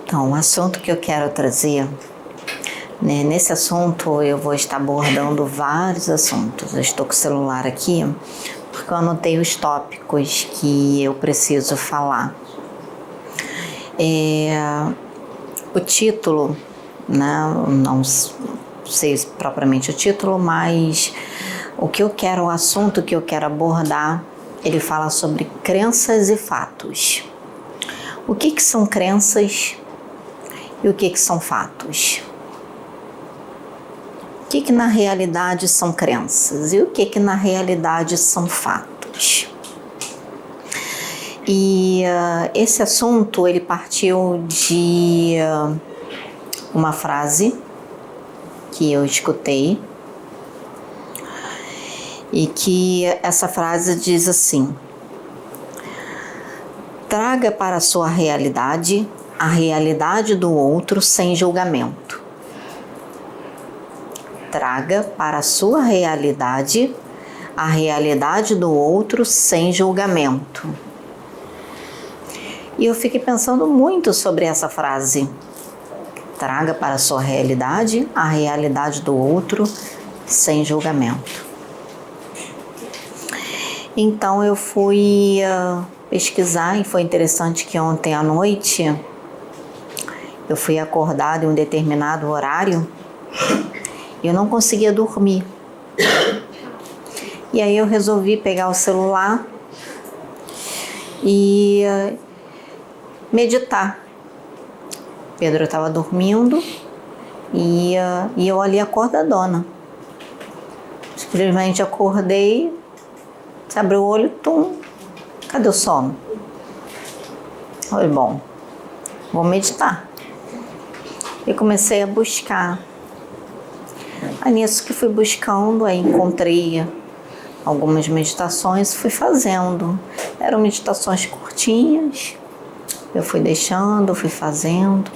Então, o assunto que eu quero trazer, né, nesse assunto eu vou estar abordando vários assuntos. Eu estou com o celular aqui porque eu anotei os tópicos que eu preciso falar. O título, né, não sei propriamente o título, mas o assunto que eu quero abordar, ele fala sobre crenças e fatos. O que são crenças e o que são fatos? O que na realidade são crenças e o que na realidade são fatos? E esse assunto, ele partiu de uma frase que eu escutei, e que essa frase diz assim: traga para a sua realidade a realidade do outro sem julgamento. Traga para a sua realidade a realidade do outro sem julgamento. E eu fiquei pensando muito sobre essa frase. Traga para a sua realidade a realidade do outro sem julgamento. Então eu fui pesquisar, e foi interessante que ontem à noite eu fui acordada em um determinado horário e eu não conseguia dormir. E aí eu resolvi pegar o celular e meditar. Pedro estava dormindo e eu ali acordadona. Simplesmente acordei, se abriu o olho, cadê o sono? Falei, bom, vou meditar. E comecei a buscar. Aí nisso que fui buscando, aí encontrei algumas meditações, fui fazendo. Eram meditações curtinhas, eu fui deixando, fui fazendo,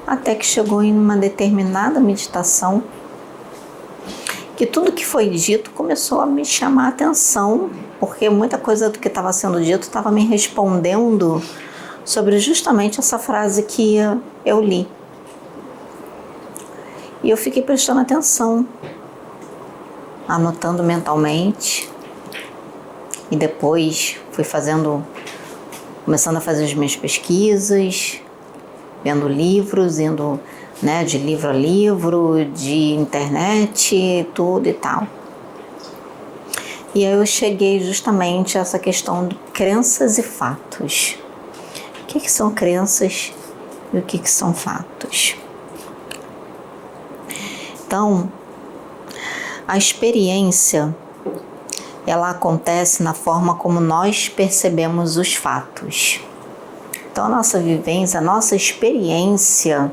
até que chegou em uma determinada meditação que tudo que foi dito começou a me chamar a atenção, porque muita coisa do que estava sendo dito estava me respondendo sobre justamente essa frase que eu li. E eu fiquei prestando atenção, anotando mentalmente, e depois fui começando a fazer as minhas pesquisas, vendo livros, indo, né, de livro a livro, de internet, tudo e tal. E aí eu cheguei justamente a essa questão de crenças e fatos. O que são crenças e o que são fatos? Então, a experiência, ela acontece na forma como nós percebemos os fatos. Então, a nossa vivência, a nossa experiência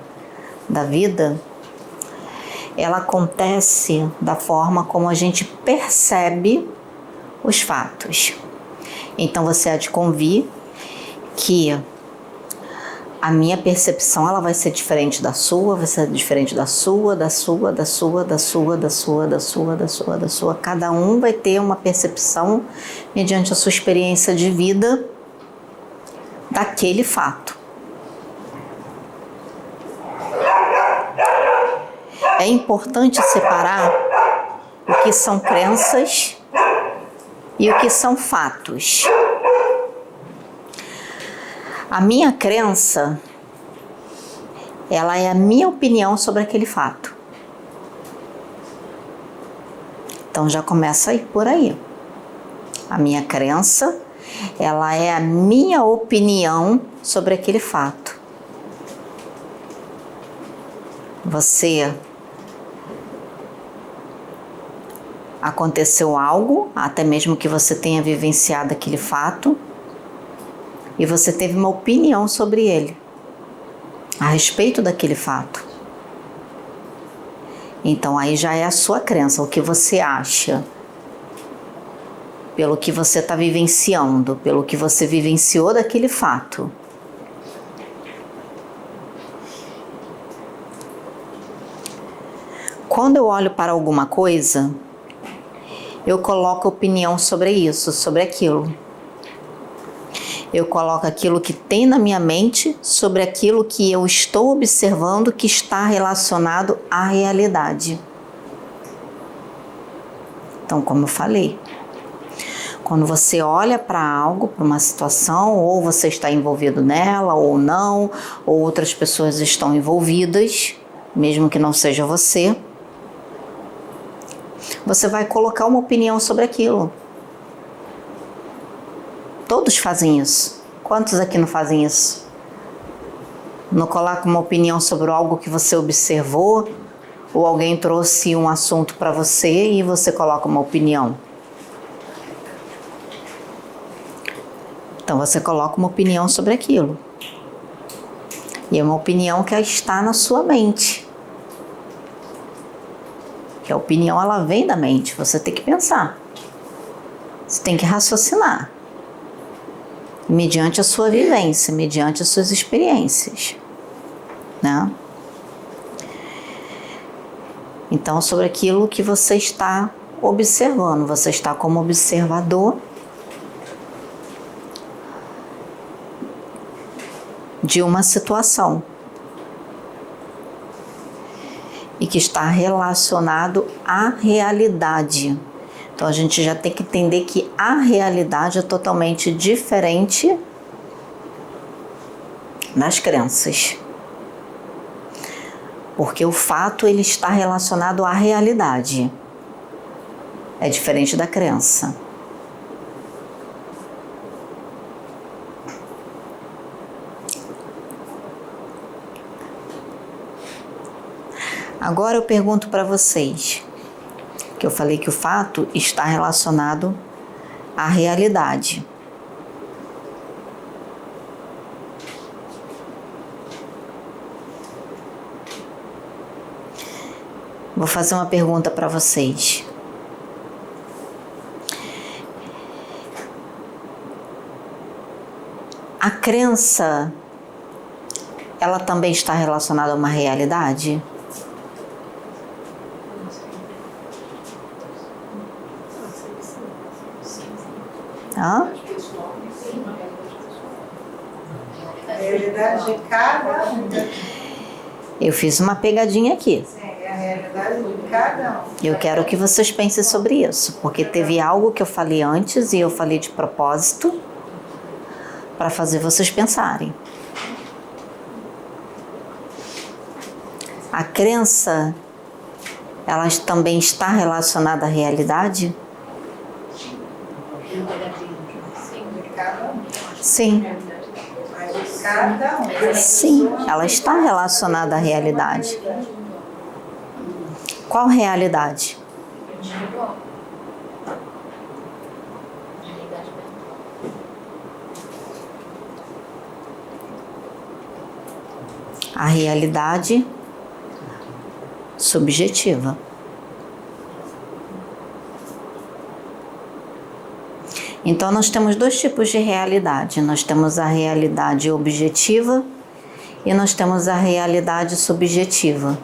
da vida, ela acontece da forma como a gente percebe os fatos. Então, você há de convir que a minha percepção, ela vai ser diferente da sua, vai ser diferente da sua, da sua, da sua, da sua, da sua, da sua, da sua, da sua. Cada um vai ter uma percepção mediante a sua experiência de vida daquele fato. É importante separar o que são crenças e o que são fatos. A minha crença, ela é a minha opinião sobre aquele fato. Então já começa aí por aí. A minha crença, ela é a minha opinião sobre aquele fato. Você aconteceu algo, até mesmo que você tenha vivenciado aquele fato, e você teve uma opinião sobre ele, a respeito daquele fato. Então aí já é a sua crença, o que você acha, pelo que você está vivenciando, pelo que você vivenciou daquele fato. Quando eu olho para alguma coisa, eu coloco opinião sobre isso, sobre aquilo. Eu coloco aquilo que tem na minha mente sobre aquilo que eu estou observando que está relacionado à realidade. Então, como eu falei, quando você olha para algo, para uma situação, ou você está envolvido nela ou não, ou outras pessoas estão envolvidas, mesmo que não seja você, você vai colocar uma opinião sobre aquilo. Todos fazem isso. Quantos aqui não fazem isso? Não coloca uma opinião sobre algo que você observou, ou alguém trouxe um assunto para você e você coloca uma opinião. Então você coloca uma opinião sobre aquilo. E é uma opinião que está na sua mente. Que a opinião ela vem da mente, você tem que pensar. Você tem que raciocinar. Mediante a sua vivência, mediante as suas experiências, né? Então, sobre aquilo que você está observando, você está como observador de uma situação e que está relacionado à realidade. Então a gente já tem que entender que a realidade é totalmente diferente das crenças. Porque o fato ele está relacionado à realidade. É diferente da crença. Agora eu pergunto para vocês, que eu falei que o fato está relacionado à realidade. Vou fazer uma pergunta para vocês. A crença, ela também está relacionada a uma realidade? Hã? A realidade de cada um. Eu fiz uma pegadinha aqui. Sim, é a realidade de cada um. Eu quero que vocês pensem sobre isso, porque teve algo que eu falei antes e eu falei de propósito para fazer vocês pensarem. A crença, ela também está relacionada à realidade? De cada um. Sim. Mas de cada um. Sim, ela está relacionada à realidade. Qual realidade? A realidade subjetiva. Então, nós temos dois tipos de realidade. Nós temos a realidade objetiva e nós temos a realidade subjetiva.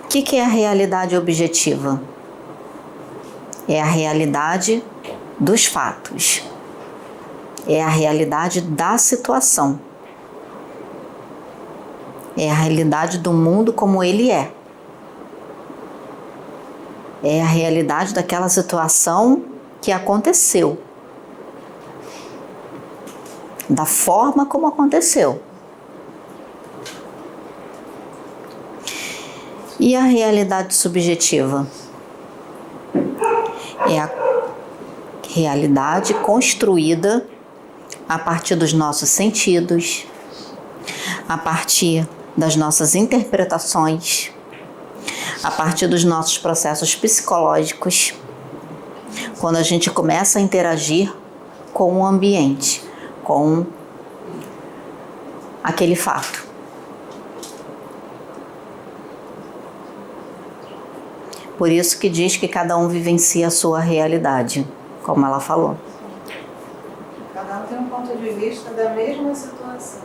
O que é a realidade objetiva? É a realidade dos fatos. É a realidade da situação. É a realidade do mundo como ele é. É a realidade daquela situação que aconteceu. Da forma como aconteceu. E a realidade subjetiva? É a realidade construída a partir dos nossos sentidos, a partir das nossas interpretações, a partir dos nossos processos psicológicos, quando a gente começa a interagir com o ambiente, com aquele fato. Por isso que diz que cada um vivencia a sua realidade, como ela falou. Cada um tem um ponto de vista da mesma situação.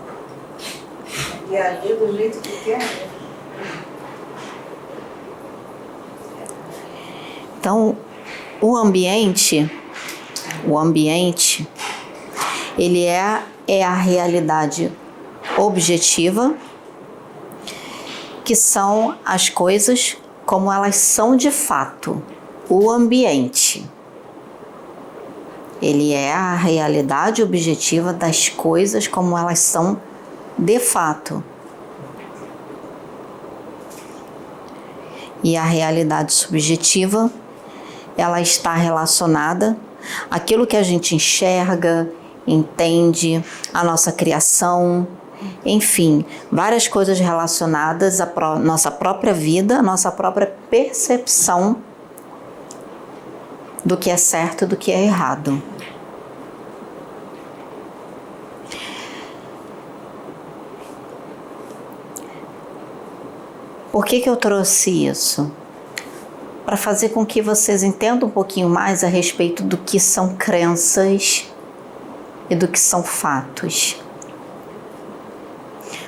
E agir do jeito que quer. Então, o ambiente, ele é a realidade objetiva, que são as coisas como elas são de fato. O ambiente, ele é a realidade objetiva das coisas como elas são de fato. E a realidade subjetiva, ela está relacionada àquilo que a gente enxerga, entende, a nossa criação, enfim, várias coisas relacionadas à nossa própria vida, à nossa própria percepção do que é certo e do que é errado. Por que eu trouxe isso? Para fazer com que vocês entendam um pouquinho mais a respeito do que são crenças e do que são fatos.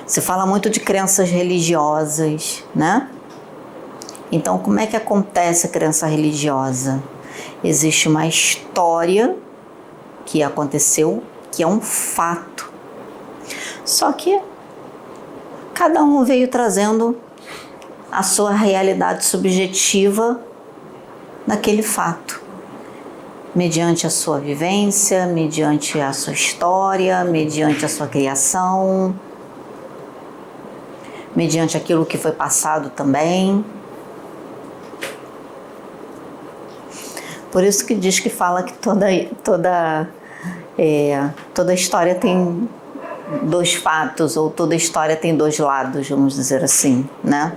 Se fala muito de crenças religiosas, né? Então, como é que acontece a crença religiosa? Existe uma história que aconteceu, que é um fato. Só que cada um veio trazendo a sua realidade subjetiva naquele fato, mediante a sua vivência, mediante a sua história, mediante a sua criação, mediante aquilo que foi passado também. Por isso que diz que fala que toda história tem dois fatos, ou toda história tem dois lados, vamos dizer assim, né?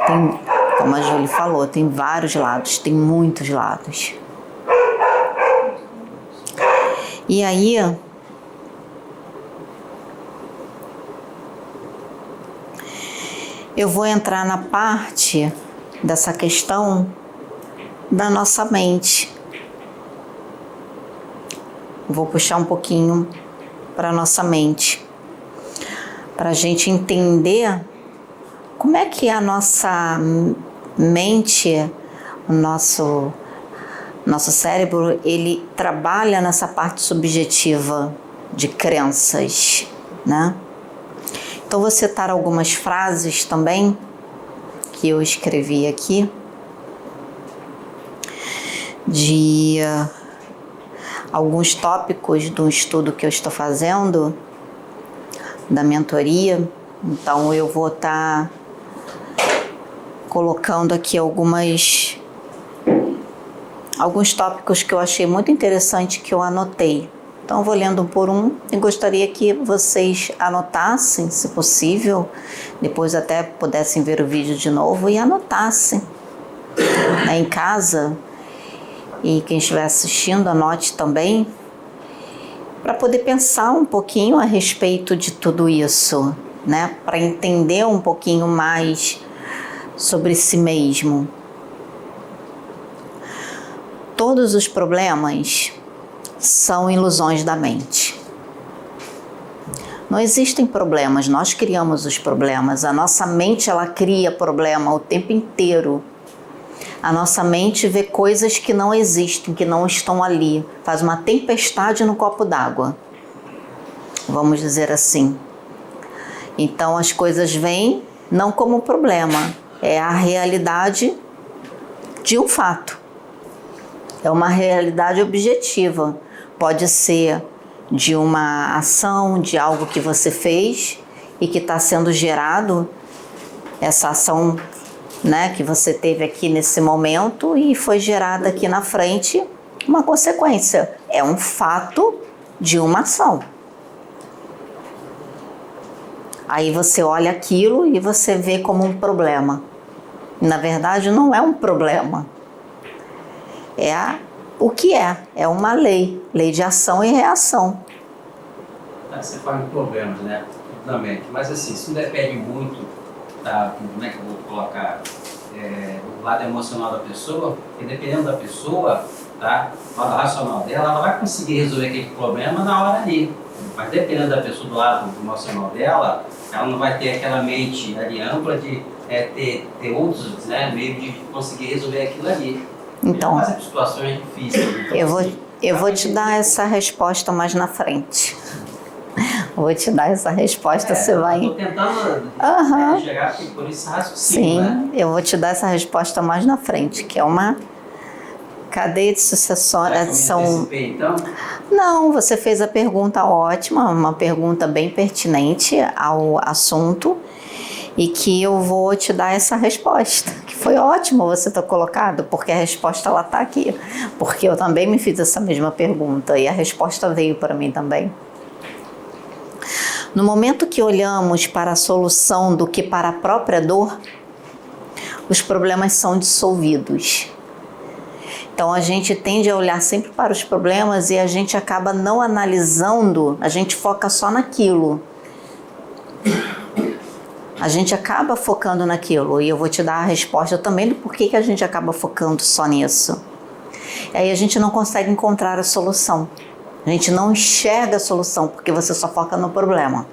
Tem, como a Júlia falou, tem vários lados, tem muitos lados. E aí, eu vou entrar na parte dessa questão da nossa mente. Vou puxar um pouquinho para a nossa mente, para a gente entender como é que a nossa mente, o nosso cérebro, ele trabalha nessa parte subjetiva de crenças, né? Então vou citar algumas frases também que eu escrevi aqui de alguns tópicos do estudo que eu estou fazendo, da mentoria. Então eu vou estar colocando aqui alguns tópicos que eu achei muito interessante, que eu anotei. Então eu vou lendo um por um e gostaria que vocês anotassem, se possível, depois até pudessem ver o vídeo de novo e anotassem, né, em casa. E quem estiver assistindo, anote também, para poder pensar um pouquinho a respeito de tudo isso, né? Para entender um pouquinho mais sobre si mesmo. Todos os problemas são ilusões da mente. Não existem problemas, nós criamos os problemas. A nossa mente, ela cria problema o tempo inteiro. A nossa mente vê coisas que não existem, que não estão ali. Faz uma tempestade no copo d'água, vamos dizer assim. Então as coisas vêm não como problema, é a realidade de um fato. É uma realidade objetiva. Pode ser de uma ação, de algo que você fez e que está sendo gerado, essa ação, né, que você teve aqui nesse momento e foi gerada aqui na frente uma consequência. É um fato de uma ação. Aí você olha aquilo e você vê como um problema. Na verdade, não é um problema. O que é uma lei de ação e reação. Você fala em problemas, né? Obviamente. Mas assim, isso depende muito, tá? Como é que eu vou colocar? Do lado emocional da pessoa, porque dependendo da pessoa, tá? Do lado racional dela, ela vai conseguir resolver aquele problema na hora ali. Mas dependendo da pessoa do lado emocional dela, ela não vai ter aquela mente ali ampla de ter outros, né, meios de conseguir resolver aquilo ali. Então, Mas é situações difíceis. Então, eu vou te dar essa resposta mais na frente. Vou te dar essa resposta, você vai... Estou tentando chegar por esse raciocínio. Sim, né? eu vou te dar essa resposta mais na frente, que é uma cadeia de sucessões. São... então? Não, você fez a pergunta ótima, uma pergunta bem pertinente ao assunto, e que eu vou te dar essa resposta, que foi ótimo você ter colocado, porque a resposta ela está aqui, porque eu também me fiz essa mesma pergunta e a resposta veio para mim também. No momento que olhamos para a solução do que para a própria dor, os problemas são dissolvidos. Então a gente tende a olhar sempre para os problemas e a gente acaba não analisando, a gente foca só naquilo. A gente acaba focando naquilo, e eu vou te dar a resposta também do porquê que a gente acaba focando só nisso. E aí a gente não consegue encontrar a solução. A gente não enxerga a solução, porque você só foca no problema.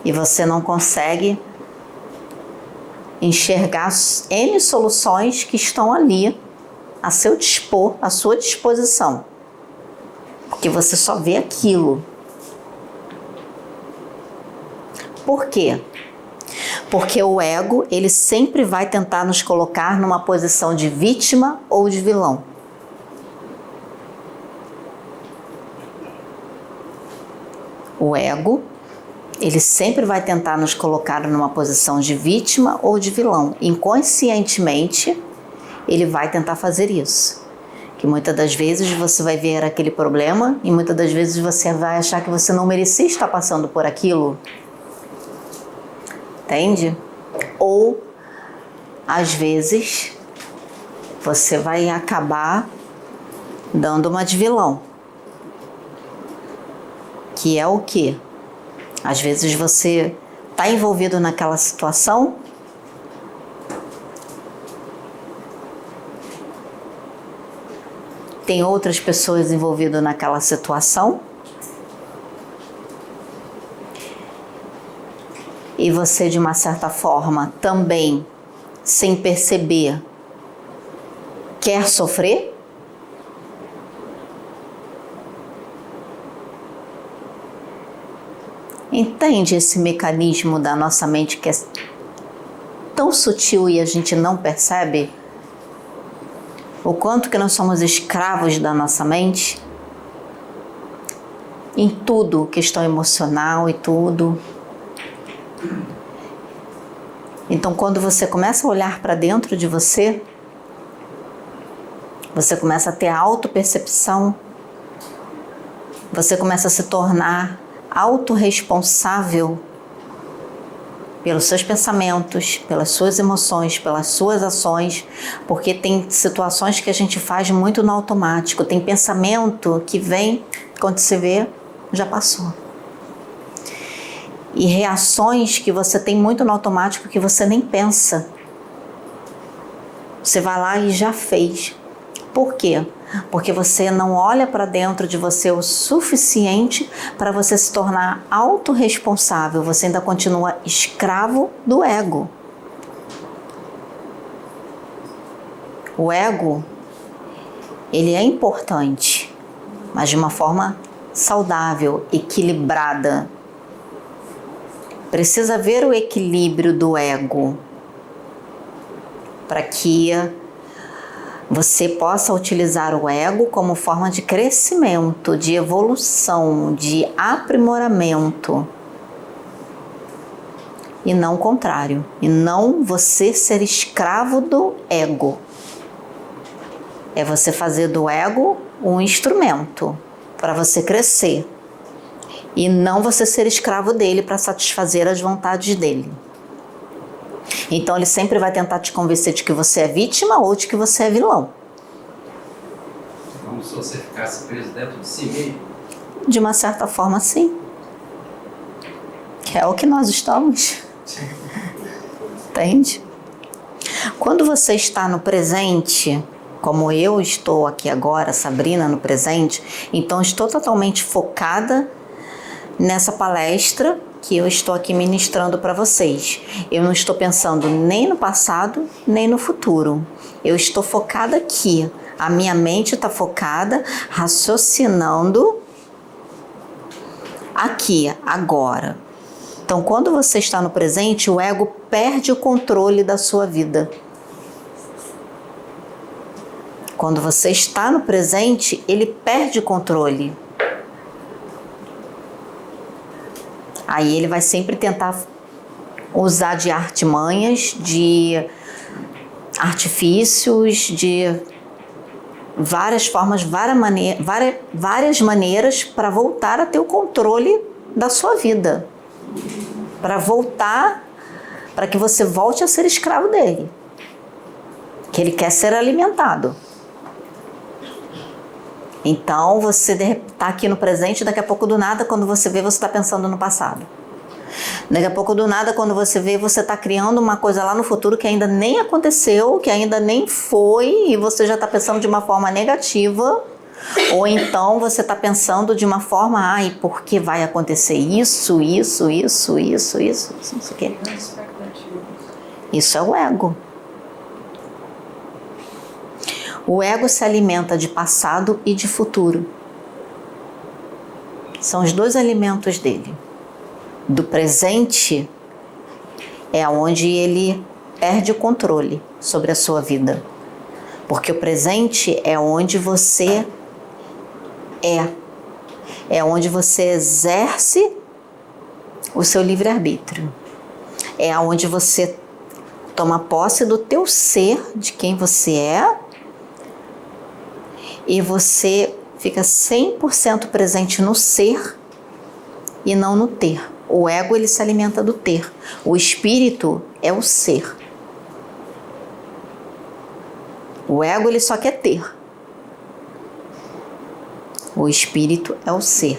E você não consegue enxergar N soluções que estão ali a seu dispor, à sua disposição. Porque você só vê aquilo. Por quê? Porque o ego, ele sempre vai tentar nos colocar numa posição de vítima ou de vilão. O ego, ele sempre vai tentar nos colocar numa posição de vítima ou de vilão. Inconscientemente, ele vai tentar fazer isso. Que muitas das vezes você vai ver aquele problema e muitas das vezes você vai achar que você não merecia estar passando por aquilo. Entende? Ou, às vezes, você vai acabar dando uma de vilão. Que é o quê? Às vezes você está envolvido naquela situação, tem outras pessoas envolvidas naquela situação, e você, de uma certa forma, também, sem perceber, quer sofrer? Entende esse mecanismo da nossa mente que é tão sutil e a gente não percebe? O quanto que nós somos escravos da nossa mente? Em tudo, questão emocional e tudo. Então, quando você começa a olhar para dentro de você, você começa a ter autopercepção, você começa a se tornar autorresponsável pelos seus pensamentos, pelas suas emoções, pelas suas ações, porque tem situações que a gente faz muito no automático, tem pensamento que vem, quando você vê, já passou. E reações que você tem muito no automático que você nem pensa. Você vai lá e já fez. Por quê? Porque você não olha para dentro de você o suficiente para você se tornar autorresponsável. Você ainda continua escravo do ego. O ego, ele é importante, mas de uma forma saudável, equilibrada. Precisa ver o equilíbrio do ego para que você possa utilizar o ego como forma de crescimento, de evolução, de aprimoramento. E não o contrário. E não você ser escravo do ego. É você fazer do ego um instrumento para você crescer. E não você ser escravo dele para satisfazer as vontades dele. Então ele sempre vai tentar te convencer de que você é vítima ou de que você é vilão. Como se você ficasse preso dentro de si mesmo. De uma certa forma, sim. Que é o que nós estamos. Entende? Quando você está no presente, como eu estou aqui agora, Sabrina, no presente, então estou totalmente focada nessa palestra que eu estou aqui ministrando para vocês. Eu não estou pensando nem no passado, nem no futuro. Eu estou focada aqui. A minha mente está focada, raciocinando aqui, agora. Então, quando você está no presente, o ego perde o controle da sua vida. Quando você está no presente, ele perde o controle. Aí ele vai sempre tentar usar de artimanhas, de artifícios, de várias formas, várias maneiras para voltar a ter o controle da sua vida. Para que você volte a ser escravo dele. Que ele quer ser alimentado. Então, você está aqui no presente, daqui a pouco do nada, quando você vê, você está pensando no passado. Daqui a pouco do nada, quando você vê, você está criando uma coisa lá no futuro que ainda nem aconteceu, que ainda nem foi, e você já está pensando de uma forma negativa. Ou então você está pensando de uma forma, ai, porque vai acontecer isso, não sei o quê. Isso é o ego. O ego se alimenta de passado e de futuro. São os dois alimentos dele. Do presente é onde ele perde o controle sobre a sua vida. Porque o presente é onde você é onde você exerce o seu livre-arbítrio. É onde você toma posse do teu ser, de quem você é, e você fica 100% presente no ser e não no ter. O ego, ele se alimenta do ter. O espírito é o ser. O ego, ele só quer ter. O espírito é o ser.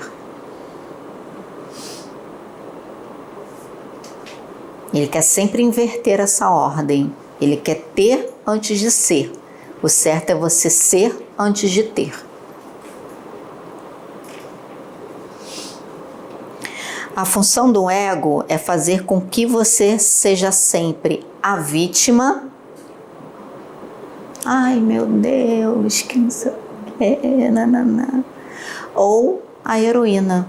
Ele quer sempre inverter essa ordem. Ele quer ter antes de ser. O certo é você ser antes de ter. A função do ego é fazer com que você seja sempre a vítima. Ai, meu Deus, que não sei o que, nananã. Ou a heroína.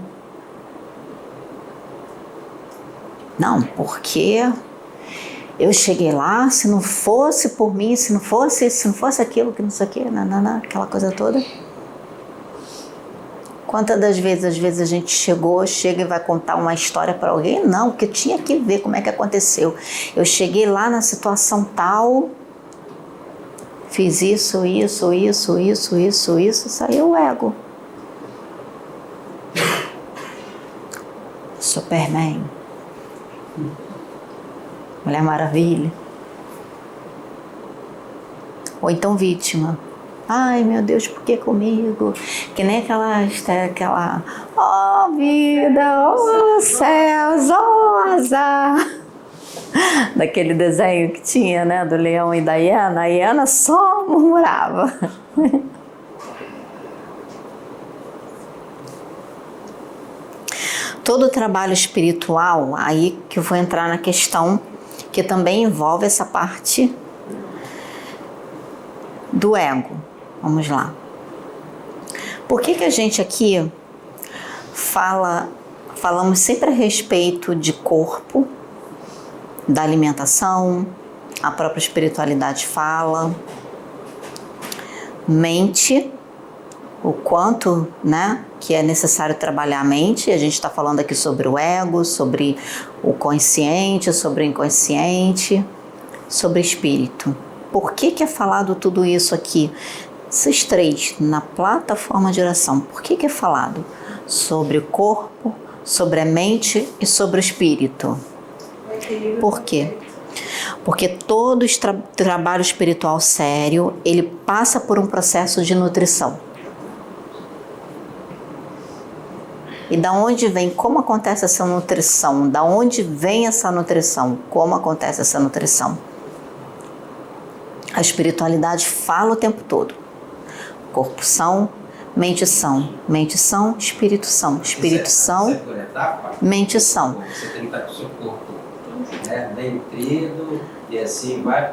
Não, porque eu cheguei lá, se não fosse por mim, se não fosse isso, se não fosse aquilo, que não sei o que, nananã, aquela coisa toda. Quantas das vezes, às vezes a gente chega e vai contar uma história para alguém? Não, porque eu tinha que ver como é que aconteceu. Eu cheguei lá na situação tal, fiz isso, saiu o ego. Superman. Mulher Maravilha. Ou então vítima. Ai, meu Deus, por que comigo? Que nem aquela oh vida, oh céus, oh azar. Daquele desenho que tinha, né, do leão e da hiena. A hiena só murmurava. Todo o trabalho espiritual, aí que eu vou entrar na questão que também envolve essa parte do ego. Vamos lá. Por que a gente aqui falamos sempre a respeito de corpo, da alimentação, a própria espiritualidade fala, mente, o quanto, né, que é necessário trabalhar a mente. A gente está falando aqui sobre o ego, sobre o consciente, sobre o inconsciente, sobre o espírito. Por que é falado tudo isso aqui? Esses três, na plataforma de oração, por que é falado? Sobre o corpo, sobre a mente e sobre o espírito. Por quê? Porque todo trabalho espiritual sério, ele passa por um processo de nutrição. E da onde vem, como acontece essa nutrição? Da onde vem essa nutrição? Como acontece essa nutrição? A espiritualidade fala o tempo todo. Corpo são, mente são, espírito são, mente são. Você tem que estar com o seu corpo, né, bem nutrido, e assim vai.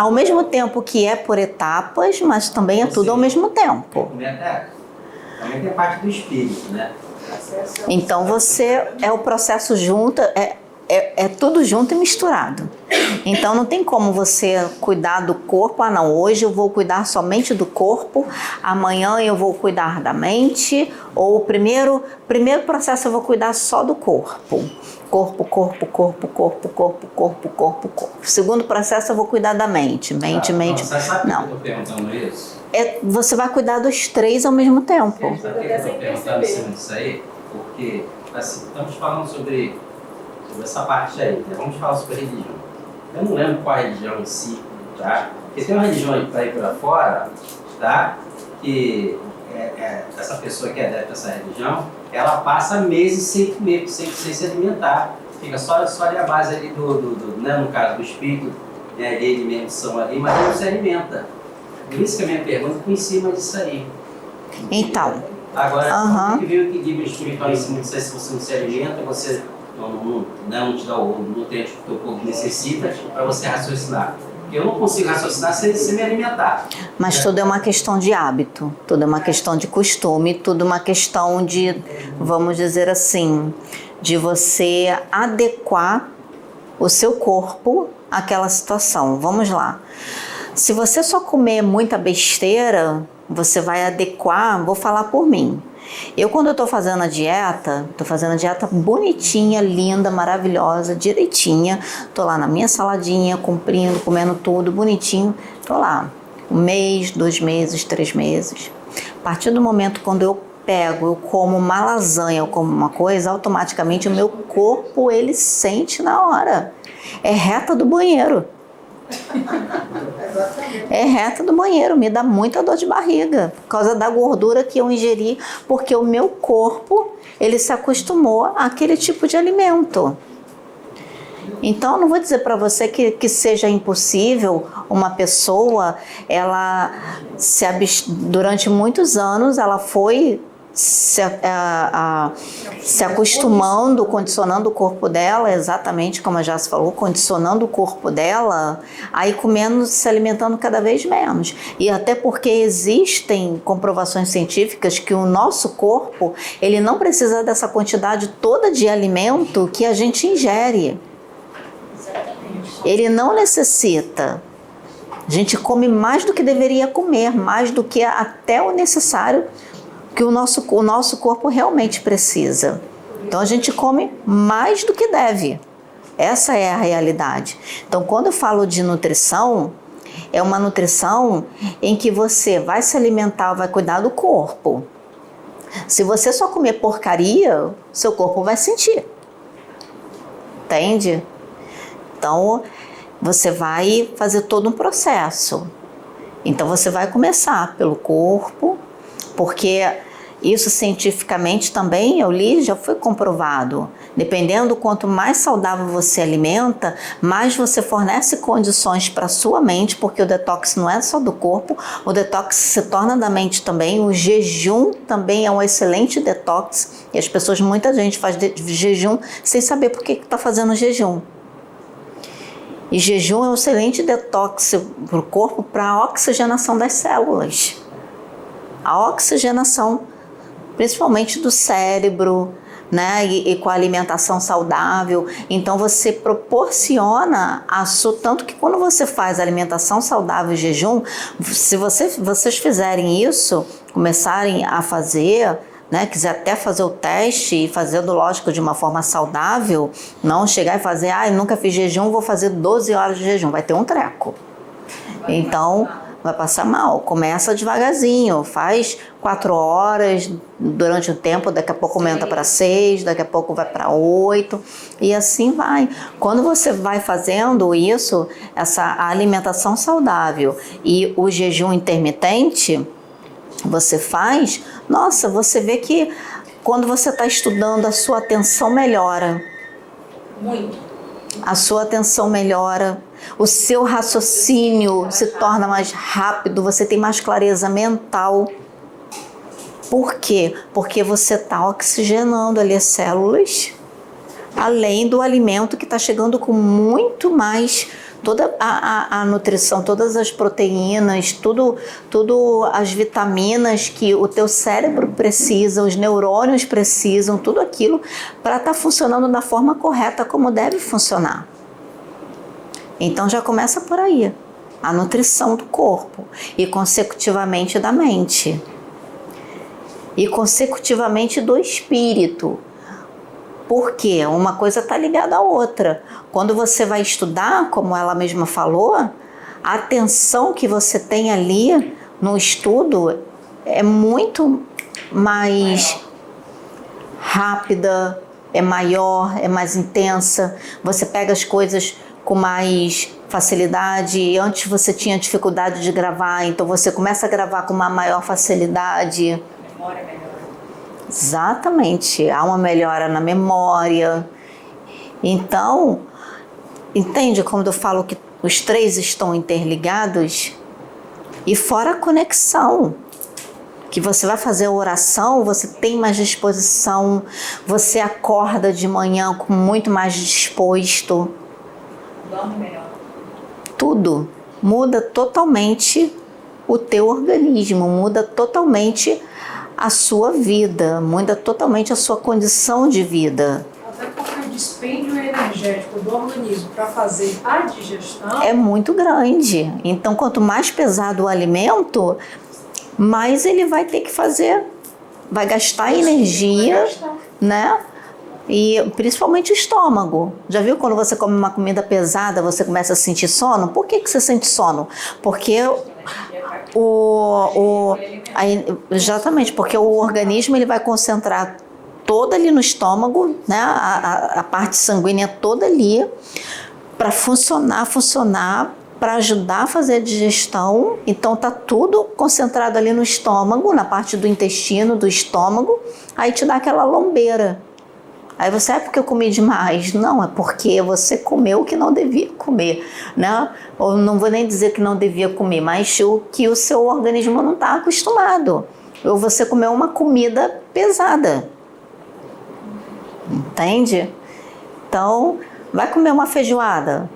ao mesmo tempo que é por etapas, mas também é tudo ao mesmo tempo. Também tem parte do espírito, né? Então você é o processo junto, é tudo junto e misturado. Então não tem como você cuidar do corpo, não, hoje eu vou cuidar somente do corpo, amanhã eu vou cuidar da mente, ou o primeiro processo eu vou cuidar só do corpo. Corpo. Segundo processo eu vou cuidar da mente. Mente. Você sabe Não. que eu estou perguntando isso? Você vai cuidar dos 3 ao mesmo tempo. Sabe por que eu estou perguntando em cima disso aí? Porque, assim, estamos falando sobre essa parte aí, né? Vamos falar sobre religião. Eu não lembro qual a religião em si, tá? Porque tem uma religião aí para ir para fora, tá? Que essa pessoa que é adepta a essa religião, ela passa meses sem comer, sem se alimentar. Fica só ali a base ali né, no caso do espírito, né, ele mesmo são ali, mas ele não se alimenta. Por isso que a minha pergunta foi em cima disso aí. Então. Agora, que veio o equilíbrio espiritual em cima disso aí, se você não se alimenta, você não te dá o nutriente que o teu corpo necessita para você raciocinar. Eu não consigo raciocinar sem me alimentar. Mas tudo é uma questão de hábito, tudo é uma questão de costume, tudo é uma questão de, vamos dizer assim, de você adequar o seu corpo àquela situação. Vamos lá. Se você só comer muita besteira, você vai adequar, vou falar por mim. Eu, quando eu tô fazendo a dieta bonitinha, linda, maravilhosa, direitinha. Tô lá na minha saladinha, comendo tudo, bonitinho. Tô lá, 1 mês, 2 meses, 3 meses. A partir do momento quando eu como uma lasanha, eu como uma coisa, automaticamente o meu corpo, ele sente na hora. É reta do banheiro. É reta do banheiro, me dá muita dor de barriga por causa da gordura que eu ingeri, porque o meu corpo, ele se acostumou àquele tipo de alimento. Então, eu não vou dizer para você que seja impossível uma pessoa, durante muitos anos, ela foi se acostumando, condicionando o corpo dela, exatamente como a Jace falou, condicionando o corpo dela, aí comendo, se alimentando cada vez menos. E até porque existem comprovações científicas que o nosso corpo, ele não precisa dessa quantidade toda de alimento que a gente ingere. Ele não necessita. A gente come mais do que deveria comer, mais do que até o necessário que o nosso corpo realmente precisa. Então a gente come mais do que deve. Essa é a realidade. Então quando eu falo de nutrição, é uma nutrição em que você vai se alimentar, vai cuidar do corpo. Se você só comer porcaria, seu corpo vai sentir. Entende? Então você vai fazer todo um processo. Então você vai começar pelo corpo, porque isso cientificamente também, eu li, já foi comprovado. Dependendo quanto mais saudável você alimenta, mais você fornece condições para a sua mente, porque o detox não é só do corpo, o detox se torna da mente também. O jejum também é um excelente detox. E muita gente faz jejum sem saber por que está fazendo jejum. E jejum é um excelente detox para o corpo, para a oxigenação das células. A oxigenação, principalmente do cérebro, né? E com a alimentação saudável. Então você proporciona tanto que quando você faz alimentação saudável e jejum, se vocês fizerem isso, começarem a fazer, né, quiser até fazer o teste e fazendo, lógico, de uma forma saudável, não chegar e fazer, nunca fiz jejum, vou fazer 12 horas de jejum, vai ter um treco. Então, vai passar mal. Começa devagarzinho, faz 4 horas durante o tempo, daqui a pouco aumenta para 6, daqui a pouco vai para 8 e assim vai. Quando você vai fazendo isso, a alimentação saudável e o jejum intermitente, você faz, nossa, você vê que quando você está estudando, a sua atenção melhora. Muito. A sua atenção melhora, o seu raciocínio se torna mais rápido, você tem mais clareza mental. Por quê? Porque você está oxigenando ali as células, além do alimento que está chegando com muito mais toda a nutrição, todas as proteínas, tudo as vitaminas que o teu cérebro precisa, os neurônios precisam, tudo aquilo para estar funcionando da forma correta como deve funcionar. Então já começa por aí, a nutrição do corpo e consecutivamente da mente e consecutivamente do espírito. Porque uma coisa está ligada à outra. Quando você vai estudar, como ela mesma falou, a atenção que você tem ali no estudo é muito mais rápida, é maior, é mais intensa. Você pega as coisas com mais facilidade. Antes você tinha dificuldade de gravar, então você começa a gravar com uma maior facilidade. Memória melhor. Exatamente, há uma melhora na memória. Então, entende quando eu falo que os três estão interligados? E fora a conexão, que você vai fazer a oração, você tem mais disposição, você acorda de manhã com muito mais disposto. Dorme melhor. Tudo muda totalmente o teu organismo, muda totalmente a sua vida, muda totalmente a sua condição de vida. Até porque o dispêndio energético do organismo para fazer a digestão É muito grande. Então, quanto mais pesado o alimento, mais ele vai ter que fazer, vai gastar energia, né? E principalmente o estômago. Já viu quando você come uma comida pesada, você começa a sentir sono? Por que você sente sono? Porque exatamente, porque o organismo ele vai concentrar toda ali no estômago, né? A parte sanguínea toda ali para funcionar, para ajudar a fazer a digestão. Então tá tudo concentrado ali no estômago, na parte do intestino, do estômago. Aí te dá aquela lombeira. Aí você, porque eu comi demais? Não, é porque você comeu o que não devia comer, né? Ou não vou nem dizer que não devia comer, mas o que o seu organismo não está acostumado. Ou você comeu uma comida pesada. Entende? Então, vai comer uma feijoada.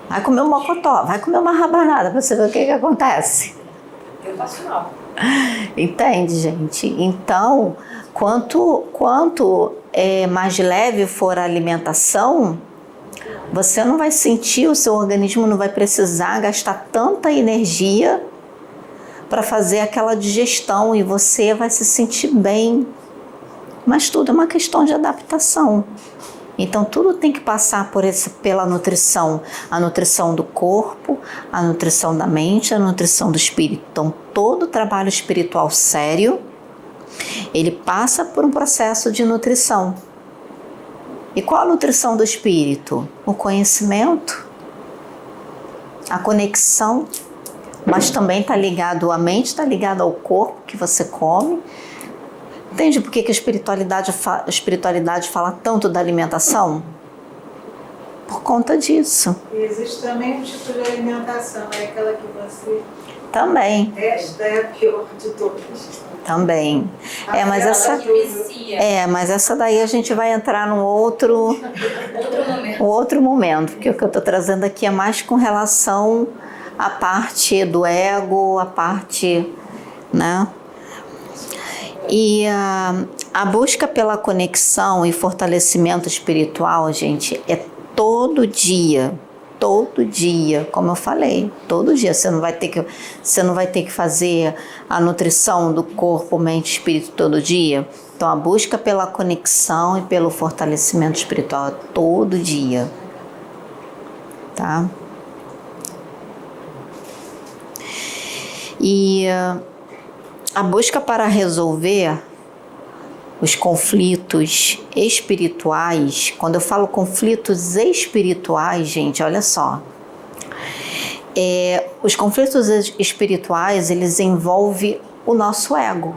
Vai comer um mocotó, vai comer uma rabanada para você ver o que acontece. Eu passo mal. Entende, gente? Então, quanto mais leve for a alimentação, você não vai sentir, o seu organismo não vai precisar gastar tanta energia para fazer aquela digestão e você vai se sentir bem. Mas tudo é uma questão de adaptação. Então tudo tem que passar pela nutrição, a nutrição do corpo, a nutrição da mente, a nutrição do espírito. Então todo trabalho espiritual sério, ele passa por um processo de nutrição. E qual a nutrição do espírito? O conhecimento, a conexão, mas também está ligado à mente, está ligado ao corpo que você come. Entende por que a espiritualidade fala tanto da alimentação? Por conta disso. E existe também um tipo de alimentação, é aquela que você... Também. Esta é a pior de todas. Também. Mas essa daí a gente vai entrar num outro momento, porque o que eu estou trazendo aqui é mais com relação à parte do ego, a parte, né? E a busca pela conexão e fortalecimento espiritual, gente, é todo dia, como eu falei, todo dia. Você não vai ter que fazer a nutrição do corpo, mente e espírito todo dia. Então a busca pela conexão e pelo fortalecimento espiritual é todo dia, tá? E a busca para resolver os conflitos espirituais, quando eu falo conflitos espirituais, gente, olha só, os conflitos espirituais, eles envolvem o nosso ego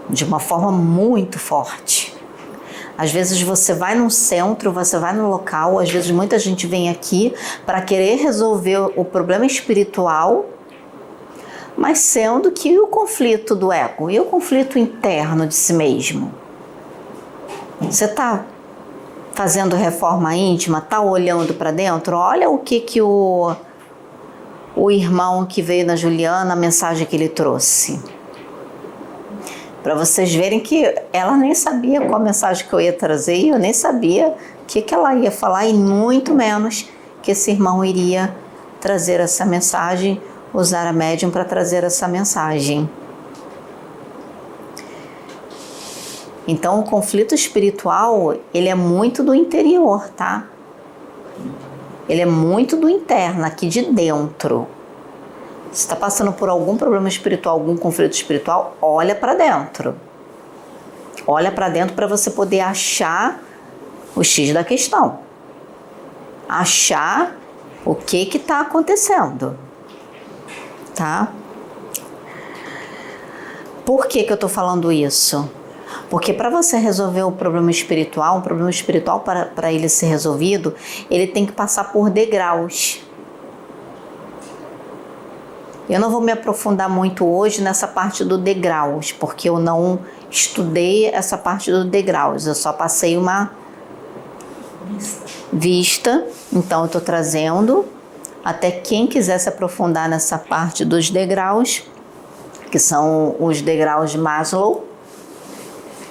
de uma forma muito forte. Às vezes você vai num centro, você vai num local, às vezes muita gente vem aqui para querer resolver o problema espiritual, mas sendo que o conflito do ego e o conflito interno de si mesmo, você está fazendo reforma íntima, tá olhando para dentro, olha o que o irmão que veio na Juliana, a mensagem que ele trouxe. Para vocês verem que ela nem sabia qual mensagem que eu ia trazer, e eu nem sabia o que ela ia falar, e muito menos que esse irmão iria trazer essa mensagem, usar a médium para trazer essa mensagem. Então, o conflito espiritual, ele é muito do interior, tá? Ele é muito do interno, aqui de dentro. Se está passando por algum problema espiritual, algum conflito espiritual, olha para dentro. Olha para dentro para você poder achar o X da questão. Achar o que está acontecendo. Tá? Por que eu estou falando isso? Porque para você resolver o problema espiritual, um problema espiritual para ele ser resolvido, ele tem que passar por degraus. Eu não vou me aprofundar muito hoje nessa parte do degraus, porque eu não estudei essa parte do degraus, eu só passei uma vista. Então eu estou trazendo, até quem quiser se aprofundar nessa parte dos degraus, que são os degraus de Maslow,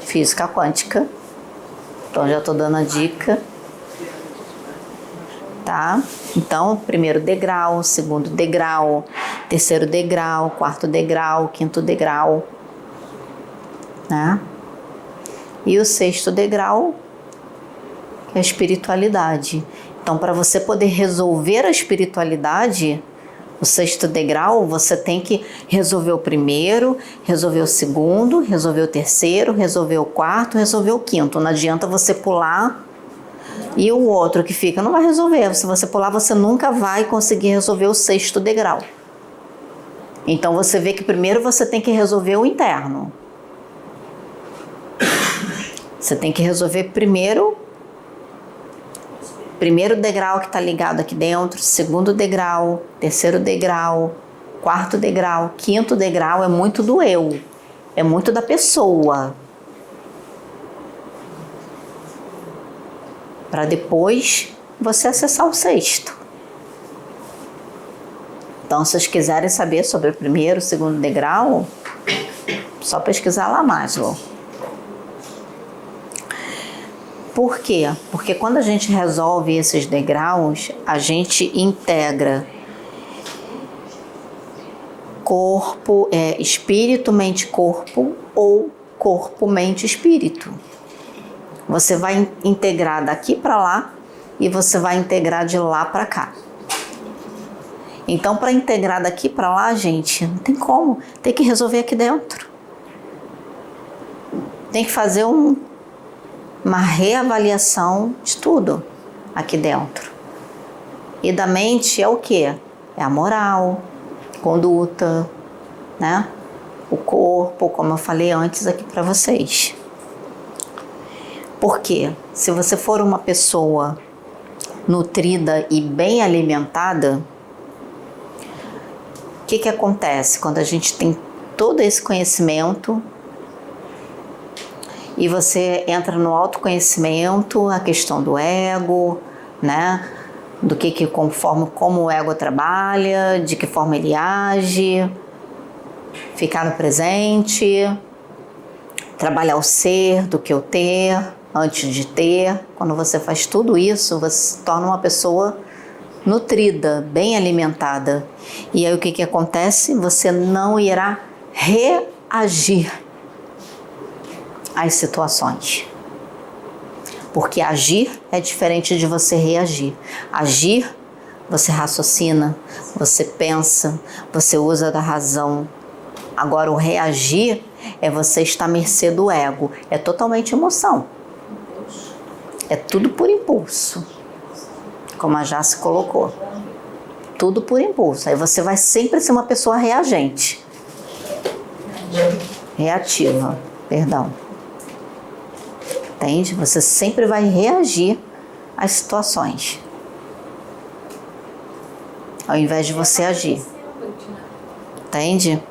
física quântica. Então já estou dando a dica. Tá? Então, primeiro degrau, segundo degrau, terceiro degrau, quarto degrau, quinto degrau, né? E o sexto degrau, que é a espiritualidade. Então, para você poder resolver a espiritualidade, o sexto degrau, você tem que resolver o primeiro, resolver o segundo, resolver o terceiro, resolver o quarto, resolver o quinto. Não adianta você pular e o outro que fica não vai resolver. Se você pular, você nunca vai conseguir resolver o sexto degrau. Então você vê que primeiro você tem que resolver o interno. Você tem que resolver primeiro degrau que está ligado aqui dentro, segundo degrau, terceiro degrau, quarto degrau, quinto degrau é muito do eu, é muito da pessoa. Para depois você acessar o sexto. Então, se vocês quiserem saber sobre o primeiro, segundo degrau, só pesquisar lá Maslow. Por quê? Porque quando a gente resolve esses degraus, a gente integra corpo, espírito, mente, corpo, ou corpo, mente, espírito. Você vai integrar daqui para lá e você vai integrar de lá para cá. Então, para integrar daqui para lá, gente, não tem como. Tem que resolver aqui dentro. Tem que fazer uma reavaliação de tudo aqui dentro. E da mente é o quê? É a moral, conduta, né? O corpo, como eu falei antes aqui para vocês. Porque se você for uma pessoa nutrida e bem alimentada, o que acontece quando a gente tem todo esse conhecimento e você entra no autoconhecimento, a questão do ego, né? Do que conforme como o ego trabalha, de que forma ele age, ficar no presente, trabalhar o ser do que o ter, antes de ter. Quando você faz tudo isso, você se torna uma pessoa nutrida, bem alimentada. E aí o que acontece? Você não irá reagir às situações. Porque agir é diferente de você reagir. Agir, você raciocina, você pensa, você usa da razão. Agora o reagir é você estar à mercê do ego. É totalmente emoção. É tudo por impulso, como a Jace colocou. Tudo por impulso. Aí você vai sempre ser uma pessoa reagente. Reativa, perdão. Entende? Você sempre vai reagir às situações, ao invés de você agir. Entende?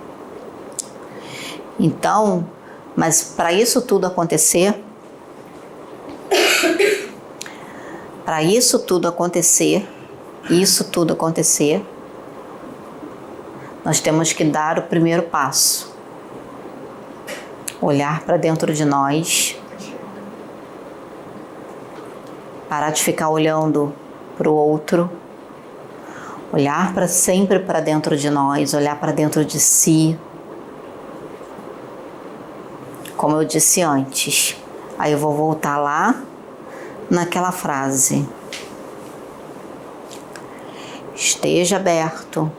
Então, mas para isso tudo acontecer, para isso tudo acontecer, nós temos que dar o primeiro passo. Olhar para dentro de nós, parar de ficar olhando para o outro, olhar sempre para dentro de nós, olhar para dentro de si. Como eu disse antes, aí eu vou voltar lá naquela frase. Esteja aberto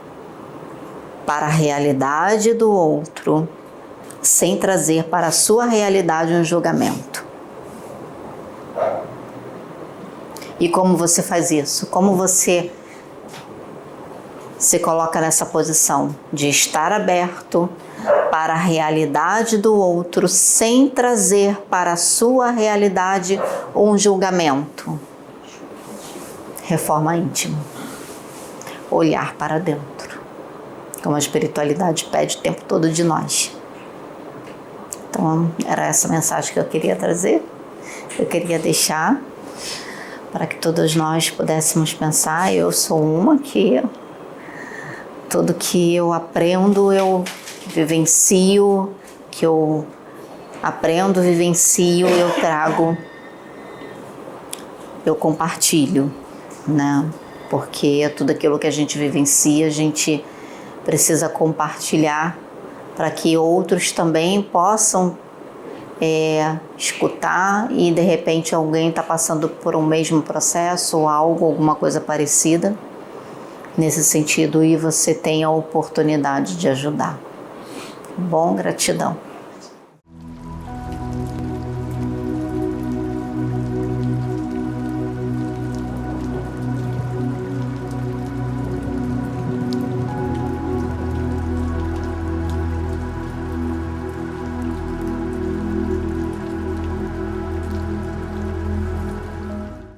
para a realidade do outro, sem trazer para a sua realidade um julgamento. E como você faz isso? Como você se coloca nessa posição de estar aberto para a realidade do outro, sem trazer para a sua realidade um julgamento? Reforma íntima. Olhar para dentro, como a espiritualidade pede o tempo todo de nós. Então, era essa mensagem que eu queria trazer, eu queria deixar, para que todos nós pudéssemos pensar. Eu sou uma que tudo que eu aprendo, eu vivencio, que eu aprendo, vivencio, eu trago, eu compartilho, né? Porque tudo aquilo que a gente vivencia, a gente precisa compartilhar para que outros também possam escutar, e de repente alguém está passando por um mesmo processo ou algo, alguma coisa parecida nesse sentido, e você tem a oportunidade de ajudar. Bom, gratidão.